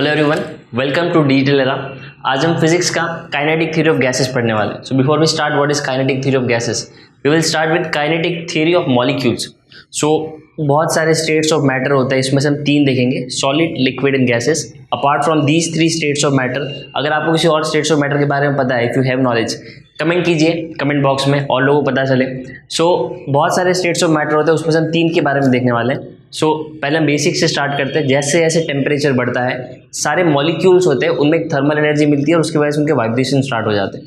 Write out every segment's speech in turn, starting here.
Hello everyone, welcome to digital era. आज हम physics का काइनेटिक थ्योरी ऑफ गैसेस पढ़ने वाले हैं। So before we start, what is kinetic theory of gases? We will start with kinetic theory of molecules. So बहुत सारे states of matter होते हैं, इसमें से हम तीन देखेंगे, solid, liquid and gases. Apart from these three states of matter, अगर आपको किसी और स्टेट्स ऑफ मैटर के बारे में पता है, if you have knowledge, comment कीजिए कमेंट बॉक्स में और लोगों को पता चले। सो बहुत सारे स्टेट्स ऑफ मैटर होते हैं, उसमें से हम तीन के बारे में देखने वाले हैं। पहले हम बेसिक से स्टार्ट करते हैं। जैसे जैसे टेम्परेचर बढ़ता है, सारे मॉलिक्यूल्स होते हैं उनमें एक थर्मल एनर्जी मिलती है और उसकी वजह से उनके वाइब्रेशन स्टार्ट हो जाते हैं।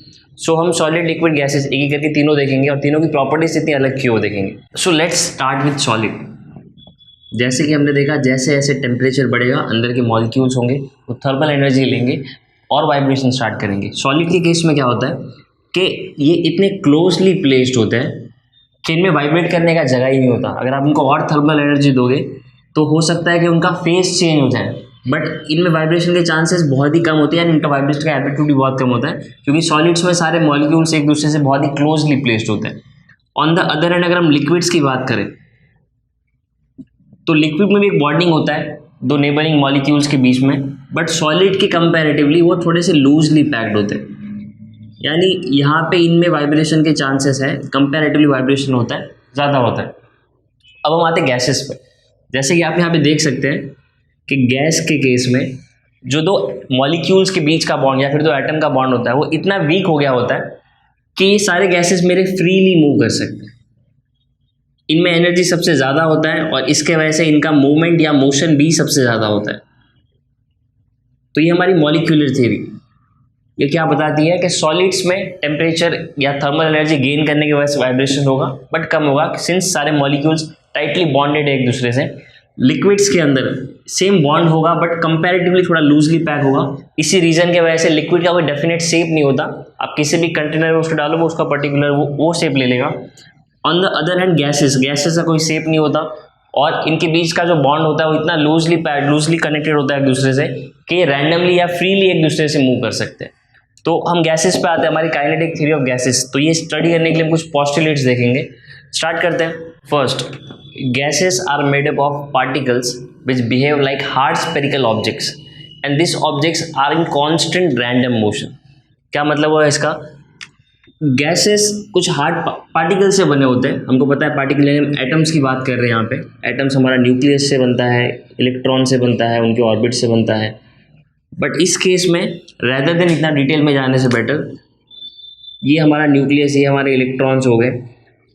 हम सॉलिड, लिक्विड, गैसेस एक एक करके तीनों देखेंगे और तीनों की प्रॉपर्टीज इतनी अलग क्यों देखेंगे। Let's start with solid. जैसे कि हमने देखा, जैसे जैसे टेम्परेचर बढ़ेगा, अंदर के मॉलिक्यूल्स होंगे वो थर्मल एनर्जी लेंगे और वाइब्रेशन स्टार्ट करेंगे। सॉलिड के केस में क्या होता है कि ये इतने क्लोजली प्लेस्ड होते हैं कि इनमें वाइब्रेट करने का जगह ही नहीं होता। अगर आप उनको और थर्मल एनर्जी दोगे तो हो सकता है कि उनका फेस चेंज हो जाए, बट इनमें वाइब्रेशन के चांसेस बहुत ही कम होते हैं, इनका वाइब्रेशन का एम्पलीट्यूड भी बहुत कम होता है, क्योंकि सॉलिड्स में सारे मॉलिक्यूल्स एक दूसरे से बहुत ही क्लोजली प्लेस्ड होते हैं। ऑन द अदर हैंड, अगर हम लिक्विड्स की बात करें तो लिक्विड में भी एक बॉन्डिंग होता है दो नेबरिंग मॉलिक्यूल्स के बीच में, बट सॉलिड के कंपैरेटिवली वो थोड़े से लूजली पैक्ड होते हैं, यानी यहाँ पे इनमें वाइब्रेशन के चांसेस है, कंपैरेटिवली वाइब्रेशन होता है, ज़्यादा होता है। अब हम आते हैं गैसेस पे। जैसे कि आप यहाँ पे देख सकते हैं कि गैस के केस में जो दो मॉलिक्यूल्स के बीच का बॉन्ड या फिर दो एटम का बॉन्ड होता है वो इतना वीक हो गया होता है कि ये सारे गैसेस मेरे फ्रीली मूव कर सकते हैं। इनमें एनर्जी सबसे ज़्यादा होता है और इसके वजह से इनका मूवमेंट या मोशन भी सबसे ज़्यादा होता है। तो ये हमारी मॉलिक्यूलर थ्योरी ये क्या बताती है कि सॉलिड्स में टेम्परेचर या थर्मल एनर्जी गेन करने की वजह से वाइब्रेशन होगा, बट कम होगा सिंस सारे मॉलिक्यूल्स टाइटली बॉन्डेड है एक दूसरे से। लिक्विड्स के अंदर सेम बॉन्ड होगा बट कंपैरेटिवली थोड़ा लूजली पैक होगा। इसी रीजन के वजह से लिक्विड का कोई डेफिनेट शेप नहीं होता, आप किसी भी कंटेनर में उसको डालो वो उसका पर्टिकुलर वो शेप ले लेगा। On the other hand gases का कोई शेप नहीं होता और इनके बीच का जो बॉन्ड होता है वो इतना लूजली कनेक्टेड होता है एक दूसरे से कि रैंडमली या फ्रीली एक दूसरे से मूव कर सकते हैं। तो हम गैसेस पे आते हैं, हमारी काइनेटिक थ्योरी ऑफ गैसेस। तो ये स्टडी करने के लिए हम कुछ पोस्टुलेट्स देखेंगे। स्टार्ट करते हैं। First, gases are made up of particles which behave like hard spherical objects and this objects are in constant random motion. क्या मतलब हुआ इसका? गैसेस कुछ हार्ड पार्टिकल से बने होते हैं, हमको पता है पार्टिकल, हम एटम्स की बात कर रहे हैं यहाँ पे। एटम्स हमारा न्यूक्लियस से बनता है, इलेक्ट्रॉन से बनता है, उनके ऑर्बिट से बनता है। बट इस केस में रैदर देन इतना डिटेल में जाने से बेटर, ये हमारा न्यूक्लियस, ये हमारे इलेक्ट्रॉन्स हो गए।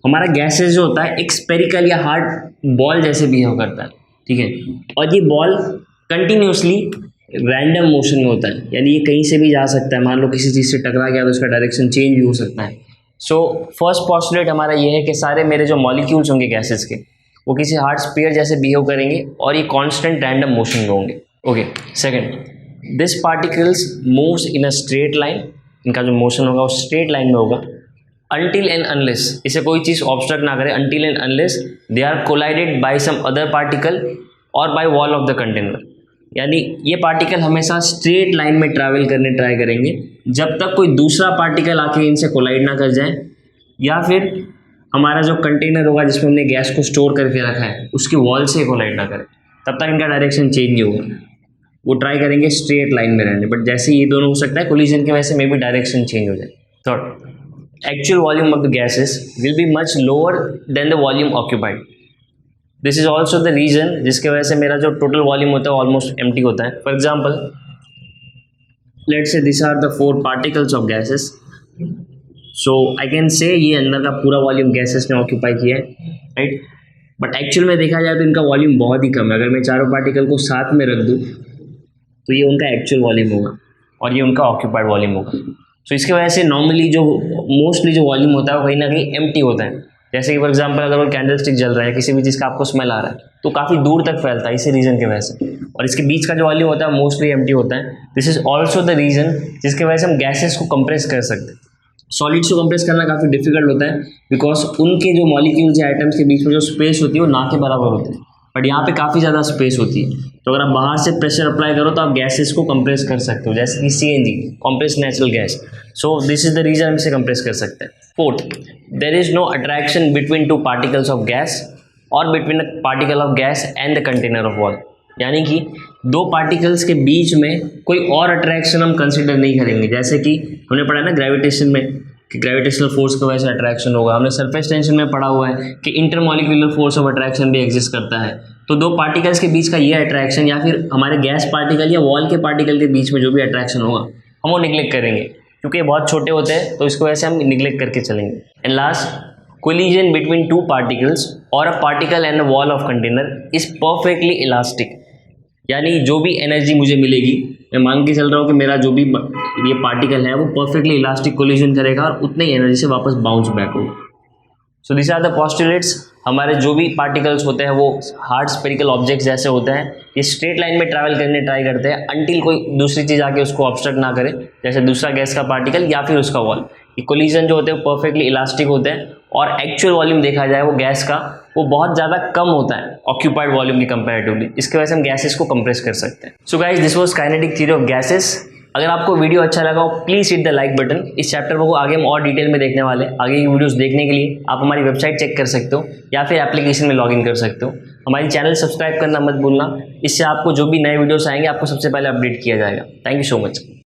हमारा गैसेस जो होता है एक स्पेरिकल या हार्ड बॉल जैसे बिहेव करता है, ठीक है, और ये बॉल कंटिन्यूसली रैंडम मोशन में होता है, यानी ये कहीं से भी जा सकता है। मान लो किसी चीज़ से टकरा गया तो उसका डायरेक्शन चेंज भी हो सकता है। फर्स्ट पॉस्टुलेट हमारा ये है कि सारे मेरे जो मॉलिक्यूल्स होंगे गैसेस के वो किसी हार्ड स्फीयर जैसे बिहेव करेंगे और ये कॉन्स्टेंट रैंडम मोशन में होंगे। Okay, second, this particles moves in a straight line. इनका जो मोशन होगा वो स्ट्रेट लाइन में होगा अनटिल एंड अनलेस, इसे कोई चीज़ ऑब्स्ट्रक्ट ना करे, until and unless they are collided by some other particle और by wall of the container. यानी ये पार्टिकल हमेशा स्ट्रेट लाइन में ट्रैवल करने ट्राई करेंगे जब तक कोई दूसरा पार्टिकल आके इनसे कोलाइड ना कर जाए, या फिर हमारा जो कंटेनर होगा जिसमें हमने गैस को स्टोर करके रखा है उसकी वॉल से कोलाइड ना करे, तब तक इनका डायरेक्शन चेंज नहीं होगा। वो ट्राई करेंगे स्ट्रेट लाइन में रहने, बट जैसे ये दोनों हो सकता है कोलिजन की वजह से मे बी डायरेक्शन चेंज हो जाए। Third, actual volume of the gases will be much lower than the volume occupied. This is also the reason जिसके वजह से मेरा जो टोटल वॉल्यूम होता है ऑलमोस्ट एम्प्टी होता है। For example, let's say this are the 4 particles of gases. So I can say ये अंदर का पूरा वॉल्यूम गैसेस ने ऑक्यूपाई किया है, राइट, बट एक्चुअल में देखा जाए तो इनका वॉल्यूम बहुत ही कम है। अगर मैं चारों पार्टिकल को साथ में रख दूँ तो ये उनका एक्चुअल वॉल्यूम होगा और ये उनका ऑक्यूपाइड वॉल्यूम होगा। इसकी वजह से नॉर्मली जो मोस्टली जो वॉल्यूम होता है वो कहीं ना कहीं एम्प्टी होता है। जैसे कि फॉर एग्जांपल, अगर वो कैंडल स्टिक जल रहा है, किसी भी चीज़ का आपको स्मेल आ रहा है तो काफ़ी दूर तक फैलता है इसी रीज़न की वजह से, और इसके बीच का जो वॉल्यूम होता है मोस्टली एम्प्टी होता है। This is also the reason जिसकी वजह से हम गैसेस को कंप्रेस कर सकते हैं। सॉलिड्स को कंप्रेस करना काफ़ी डिफिकल्ट होता है बिकॉज उनके जो मॉलिक्यूल्स या आइटम्स के बीच में जो स्पेस होती है वो ना के बराबर होती है, बट यहाँ पे काफ़ी ज़्यादा स्पेस होती है। तो अगर आप बाहर से प्रेशर अप्लाई करो तो आप गैसेस को कंप्रेस कर सकते हो, जैसे कि CNG, compress natural gas. So this is the reason हम इसे कंप्रेस कर सकते हैं। Fourth, there is no attraction between 2 particles of gas और between a particle of gas and the container of wall. यानी कि दो पार्टिकल्स के बीच में कोई और अट्रैक्शन हम कंसिडर नहीं करेंगे। जैसे कि हमने पढ़ा ना ग्रेविटेशन में कि ग्रेविटेशनल फोर्स की वजह से अट्रैक्शन होगा, हमने सरफेस टेंशन में पढ़ा हुआ है कि इंटरमॉलिक्यूलर फोर्स ऑफ अट्रैक्शन भी एग्जिस्ट करता है। तो दो पार्टिकल्स के बीच का ये अट्रैक्शन या फिर हमारे गैस पार्टिकल या वॉल के पार्टिकल के बीच में जो भी अट्रैक्शन होगा हम वो निगलेक्ट करेंगे, क्योंकि ये बहुत छोटे होते हैं, तो इसको वैसे हम निगलेक्ट करके चलेंगे। And last, collision between two particles or a particle and a wall of container is perfectly elastic। यानी जो भी एनर्जी मुझे मिलेगी, मैं मान के चल रहा हूँ कि मेरा जो भी ये पार्टिकल है वो परफेक्टली इलास्टिक कोलिजन करेगा और उतनी ही एनर्जी से वापस बाउंस बैक होगा। So this are the postulates. हमारे जो भी पार्टिकल्स होते हैं वो हार्ड स्फेरिकल ऑब्जेक्ट्स जैसे होते हैं, ये स्ट्रेट लाइन में ट्रैवल करने ट्राई करते हैं अंटिल कोई दूसरी चीज़ आके उसको ऑब्स्ट्रक्ट ना करे, जैसे दूसरा गैस का पार्टिकल या फिर उसका वॉल। ये कोलिजन जो होते हैं परफेक्टली इलास्टिक होते हैं और एक्चुअल वॉल्यूम देखा जाए वो गैस का वो बहुत ज़्यादा कम होता है ऑक्यूपाइड वॉल्यूम की कंपैरेटिवली। इसके वजह से हम गैसेस को कंप्रेस कर सकते हैं। So guys, this was kinetic theory of gases. अगर आपको वीडियो अच्छा लगा हो please hit the like button. इस चैप्टर को आगे हम और डिटेल में देखने वाले हैं। आगे की वीडियोस देखने के लिए आप हमारी वेबसाइट चेक कर सकते हो या फिर एप्लीकेशन में लॉगिन कर सकते हो। हमारी चैनल सब्सक्राइब करना मत भूलना, इससे आपको जो भी नए वीडियोस आएंगे आपको सबसे पहले अपडेट किया जाएगा। Thank you so much.